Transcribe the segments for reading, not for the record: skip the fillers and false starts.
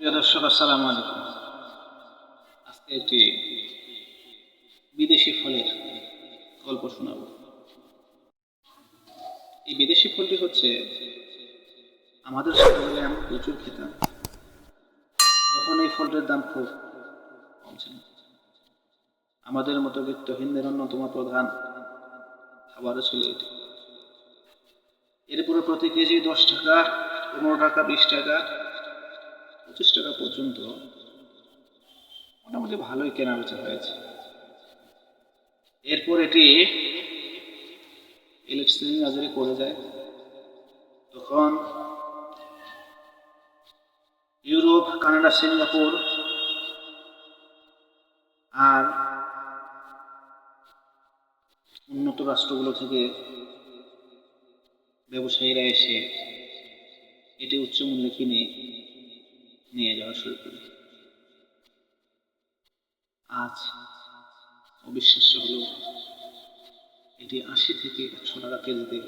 প্রিয় দর্শক, আসসালামু আলাইকুম। আজকে একটি বিদেশি ফলের গল্প শোনাব। এই বিদেশি ফলটি হচ্ছে, আমাদের ছোটবেলায় আমরা প্রচুর খেতাম। তখন এই ফলটির দাম খুব কম ছিল। আমাদের মতো বিত্তহীনদের অন্যতম প্রধান খাবারও ছিল এটি। এরপরে প্রতি কেজি 10 টাকা, 15 টাকা, 20 টাকা, 25 টাকা পর্যন্ত মোটামুটি ভালোই কেনা বেচা হয়েছে। এরপর এটি ইলেকট্রিক বাজারে পড়ে যায়। তখন ইউরোপ, কানাডা, সিঙ্গাপুর আর উন্নত রাষ্ট্রগুলো থেকে ব্যবসায়ীরা এসে এটি উচ্চ মূল্যে কিনে নিয়ে যাওয়া শুরু করে। আজ অবিশ্বাস্য হলেও এটি 80 থেকে 100 টাকা কেজিতে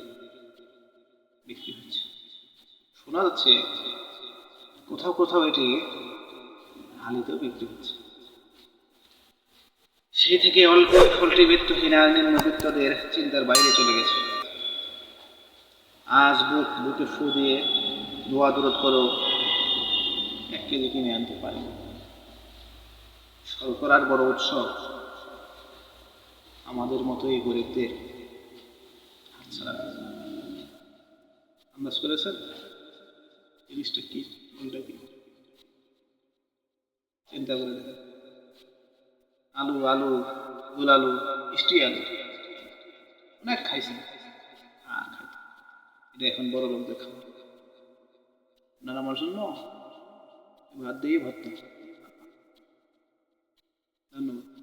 বিক্রি হচ্ছে। শোনা যাচ্ছে কোথাও কোথাও এটি হালিতেও বিক্রি হচ্ছে। সেই থেকে অল্প ফলটি বিত্তহীন আর নিম্নবিত্তদের চিন্তার বাইরে চলে গেছে। আজ বুকে ফু দিয়ে দোয়া দূরত করো 1 কেজি কিনে আনতে পারি। শর্করার বড় উৎসব আমাদের মতো এই গরিবদের হাতছাড়া। আন্দাজ করেছেন জিনিসটা কি? কোনটা কি? চিন্তা করে দেখেন। আলু, গোল আলু, মিষ্টি আলু অনেক খাইছেন, আর খাইতে এটা এখন বড় লোকদের খাবার। আপনার আমার জন্য ভাত দিয়ে ভর্তা। ধন্যবাদ।